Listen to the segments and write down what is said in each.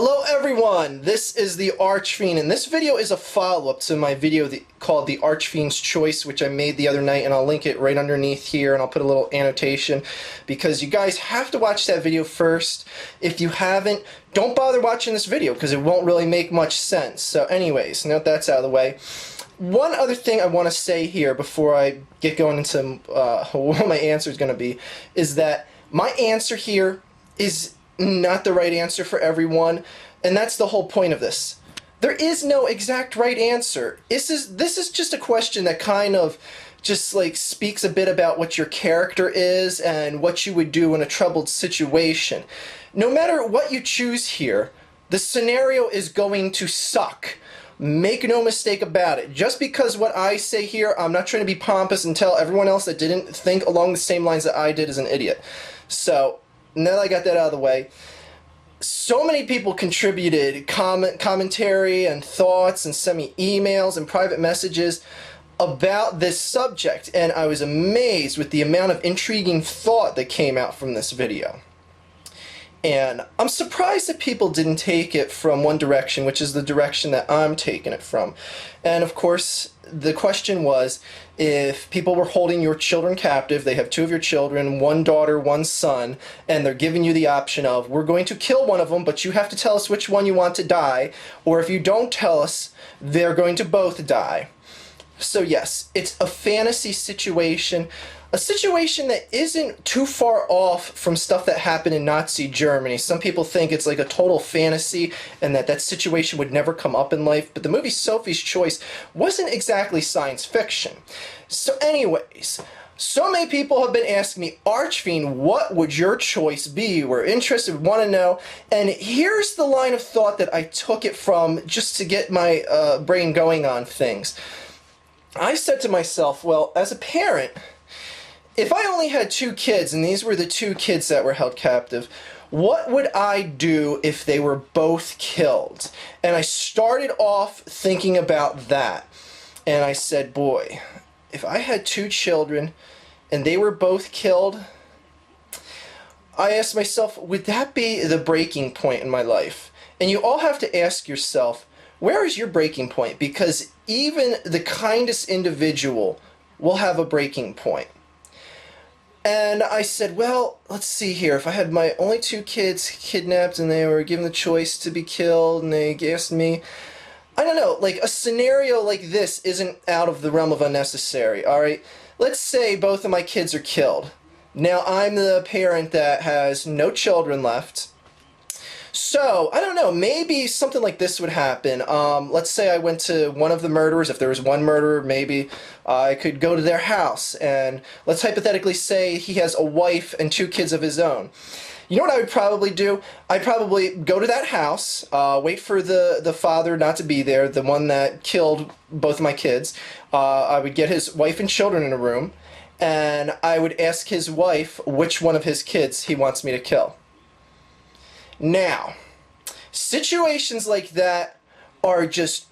Hello everyone, this is the Archfiend, and this video is a follow-up to my video called The Archfiend's Choice, which I made the other night, and I'll link it right underneath here, and I'll put a little annotation, because you guys have to watch that video first. If you haven't, don't bother watching this video, because it won't really make much sense. So anyways, now that that's out of the way, one other thing I want to say here before I get going into what my answer is going to be, is that my answer here is not the right answer for everyone, and that's the whole point of this. There is no exact right answer. This is just a question that kind of just like speaks a bit about what your character is and what you would do in a troubled situation. No matter what you choose here, the scenario is going to suck. Make no mistake about it. Just because what I say here, I'm not trying to be pompous and tell everyone else that didn't think along the same lines that I did is an idiot. So now that I got that out of the way, so many people contributed commentary and thoughts and sent me emails and private messages about this subject, and I was amazed with the amount of intriguing thought that came out from this video. And I'm surprised that people didn't take it from one direction, which is the direction that I'm taking it from. And of course, the question was, if people were holding your children captive, they have two of your children, one daughter, one son, and they're giving you the option of, we're going to kill one of them, but you have to tell us which one you want to die, or if you don't tell us, they're going to both die. So yes, it's a fantasy situation, a situation that isn't too far off from stuff that happened in Nazi Germany. Some people think it's like a total fantasy and that situation would never come up in life, but the movie Sophie's Choice wasn't exactly science fiction. So anyways, so many people have been asking me, Archfiend, what would your choice be? We're interested, want to know, and here's the line of thought that I took it from just to get my brain going on things. I said to myself, well, as a parent, if I only had two kids, and these were the two kids that were held captive, what would I do if they were both killed? And I started off thinking about that. And I said, boy, if I had two children and they were both killed, I asked myself, would that be the breaking point in my life? And you all have to ask yourself, where is your breaking point? Because even the kindest individual will have a breaking point. And I said, well, let's see here. If I had my only two kids kidnapped and they were given the choice to be killed and they asked me, I don't know, like a scenario like this isn't out of the realm of unnecessary, all right? Let's say both of my kids are killed. Now I'm the parent that has no children left. So, I don't know, maybe something like this would happen. Let's say I went to one of the murderers. If there was one murderer, maybe I could go to their house, and let's hypothetically say he has a wife and two kids of his own. You know what I would probably do? I'd probably go to that house, wait for the father not to be there, the one that killed both of my kids. I would get his wife and children in a room, and I would ask his wife which one of his kids he wants me to kill. Now, situations like that are just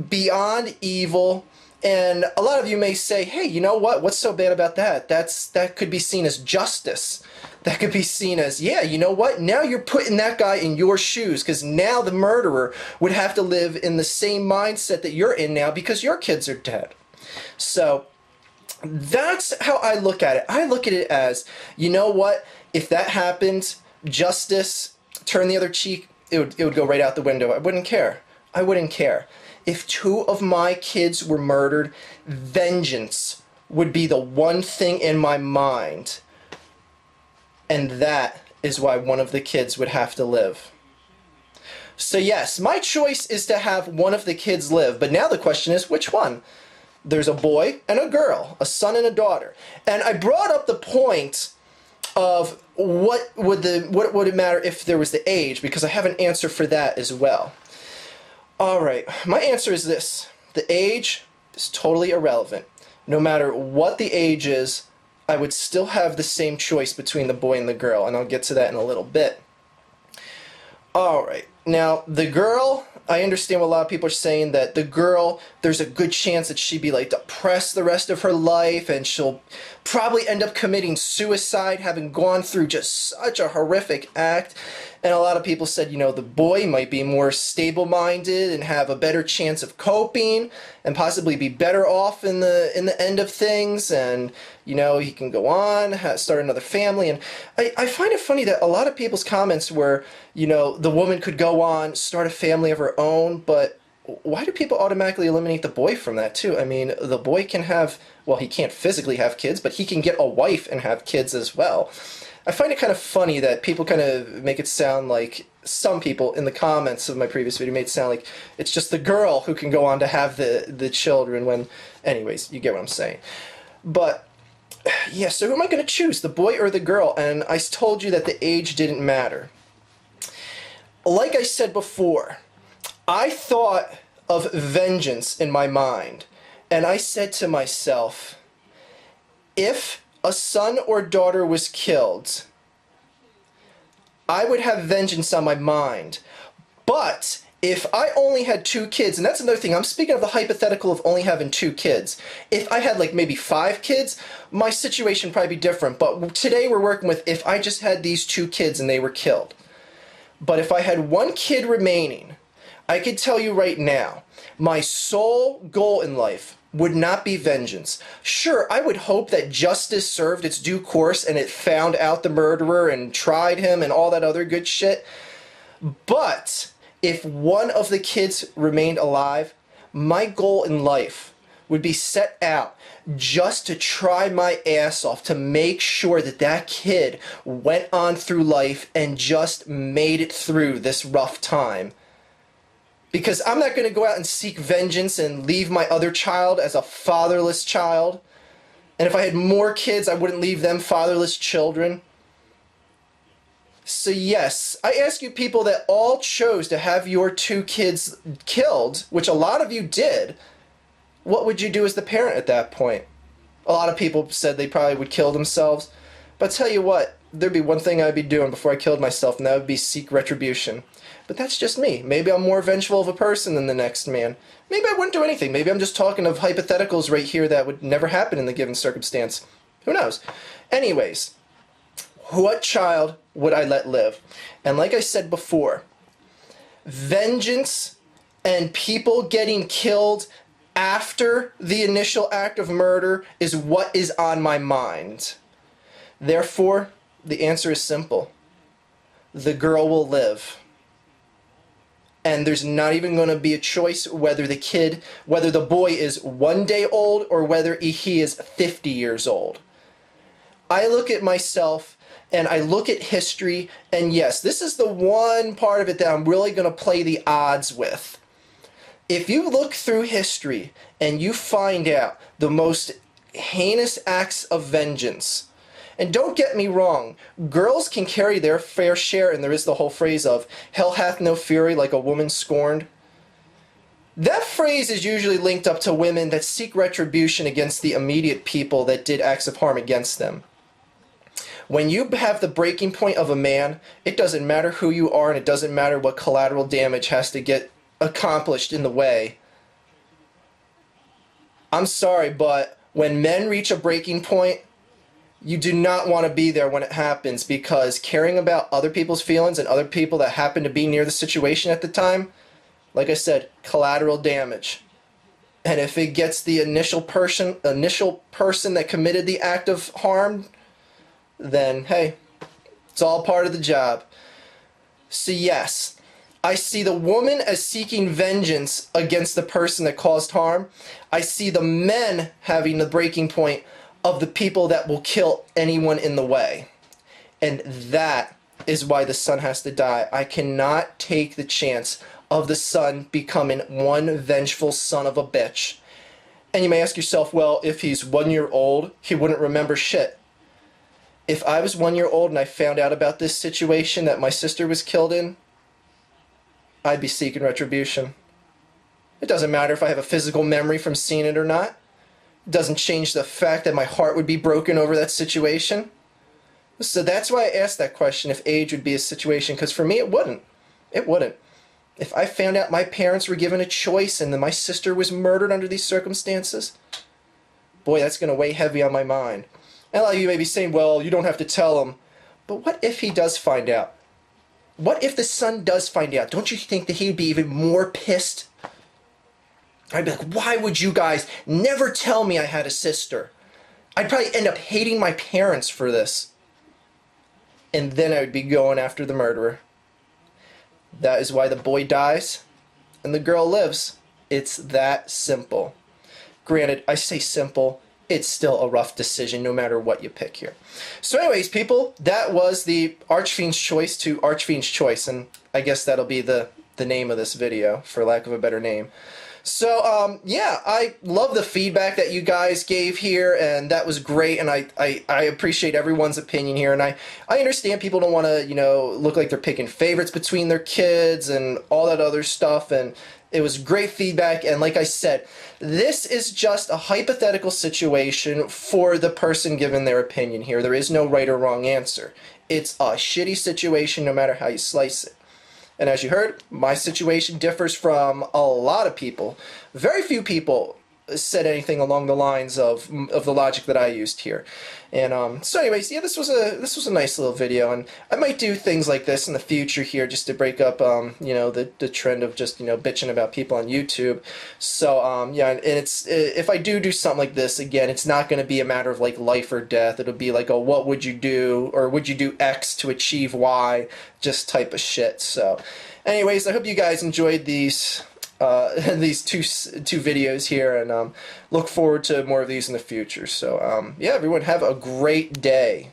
beyond evil, and a lot of you may say, hey, you know what? What's so bad about that? That could be seen as justice. That could be seen as, yeah, you know what? Now you're putting that guy in your shoes, because now the murderer would have to live in the same mindset that you're in now because your kids are dead. So that's how I look at it. I look at it as, you know what? If that happened, justice, turn the other cheek, it would go right out the window. I wouldn't care. I wouldn't care. If two of my kids were murdered, vengeance would be the one thing in my mind. And that is why one of the kids would have to live. So yes, my choice is to have one of the kids live. But now the question is, which one? There's a boy and a girl, a son and a daughter. And I brought up the point of what would it matter if there was the age, because I have an answer for that as well. Alright, my answer is this. The age is totally irrelevant. No matter what the age is, I would still have the same choice between the boy and the girl, and I'll get to that in a little bit. Alright, now the girl, I understand what a lot of people are saying, that the girl, there's a good chance that she'd be like depressed the rest of her life, and she'll probably end up committing suicide, having gone through just such a horrific act. And a lot of people said, you know, the boy might be more stable-minded and have a better chance of coping and possibly be better off in the end of things. And, you know, he can go on, start another family. And I find it funny that a lot of people's comments were, you know, the woman could go on, start a family of her own, but why do people automatically eliminate the boy from that too? I mean, the boy can have, well, he can't physically have kids, but he can get a wife and have kids as well. I find it kind of funny that people kind of make it sound like, some people in the comments of my previous video made it sound like it's just the girl who can go on to have the children when, anyways, you get what I'm saying. But, yeah, so who am I going to choose, the boy or the girl? And I told you that the age didn't matter. Like I said before, I thought of vengeance in my mind, and I said to myself, if a son or daughter was killed, I would have vengeance on my mind. But if I only had 2 kids, and that's another thing, I'm speaking of the hypothetical of only having 2 kids. If I had like maybe 5 kids, my situation would probably be different. But today we're working with if I just had these 2 kids and they were killed. But if I had 1 kid remaining, I could tell you right now, my sole goal in life would not be vengeance. Sure, I would hope that justice served its due course and it found out the murderer and tried him and all that other good shit. But if one of the kids remained alive, my goal in life would be set out just to try my ass off to make sure that that kid went on through life and just made it through this rough time. Because I'm not going to go out and seek vengeance and leave my other child as a fatherless child. And if I had more kids, I wouldn't leave them fatherless children. So yes, I ask you people that all chose to have your 2 kids killed, which a lot of you did, what would you do as the parent at that point? A lot of people said they probably would kill themselves. But I tell you what, there'd be one thing I'd be doing before I killed myself, and that would be seek retribution. But that's just me. Maybe I'm more vengeful of a person than the next man. Maybe I wouldn't do anything. Maybe I'm just talking of hypotheticals right here that would never happen in the given circumstance. Who knows? Anyways, what child would I let live? And like I said before, vengeance and people getting killed after the initial act of murder is what is on my mind. Therefore, the answer is simple. The girl will live. And there's not even going to be a choice whether the boy is 1 day old or whether he is 50 years old. I look at myself and I look at history, and yes, this is the one part of it that I'm really going to play the odds with. If you look through history and you find out the most heinous acts of vengeance, and don't get me wrong, girls can carry their fair share, and there is the whole phrase of, hell hath no fury like a woman scorned. That phrase is usually linked up to women that seek retribution against the immediate people that did acts of harm against them. When you have the breaking point of a man, it doesn't matter who you are, and it doesn't matter what collateral damage has to get accomplished in the way. I'm sorry, but when men reach a breaking point, you do not want to be there when it happens, because caring about other people's feelings and other people that happen to be near the situation at the time, like I said, collateral damage. And if it gets the initial person that committed the act of harm, then hey, it's all part of the job. So yes, I see the woman as seeking vengeance against the person that caused harm. I see the men having the breaking point of the people that will kill anyone in the way. And that is why the son has to die. I cannot take the chance of the son becoming one vengeful son of a bitch. And you may ask yourself, well, if he's 1 year old, he wouldn't remember shit. If I was 1 year old and I found out about this situation that my sister was killed in, I'd be seeking retribution. It doesn't matter if I have a physical memory from seeing it or not. It doesn't change the fact that my heart would be broken over that situation. So that's why I asked that question, if age would be a situation, because for me it wouldn't. It wouldn't. If I found out my parents were given a choice and then my sister was murdered under these circumstances, boy, that's going to weigh heavy on my mind. And a lot of you may be saying, well, you don't have to tell him. But what if he does find out? What if the son does find out? Don't you think that he'd be even more pissed? I'd be like, why would you guys never tell me I had a sister? I'd probably end up hating my parents for this. And then I would be going after the murderer. That is why the boy dies and the girl lives. It's that simple. Granted, I say simple, it's still a rough decision no matter what you pick here. So anyways, people, that was the Archfiend's Choice to Archfiend's Choice, and I guess that'll be the name of this video, for lack of a better name. So, yeah, I love the feedback that you guys gave here, and that was great, and I appreciate everyone's opinion here, and I understand people don't want to, you know, look like they're picking favorites between their kids and all that other stuff, and it was great feedback, and like I said, this is just a hypothetical situation for the person giving their opinion here. There is no right or wrong answer. It's a shitty situation no matter how you slice it. And as you heard, my situation differs from a lot of people. Very few people said anything along the lines of the logic that I used here. And so anyways, yeah, this was a nice little video, and I might do things like this in the future here just to break up you know, the trend of just, you know, bitching about people on YouTube. So yeah, and it's, if I do something like this again, it's not going to be a matter of like life or death. It'll be like, oh, what would you do, or would you do X to achieve Y, just type of shit. So anyways, I hope you guys enjoyed these two videos here, and look forward to more of these in the future. So yeah, everyone have a great day.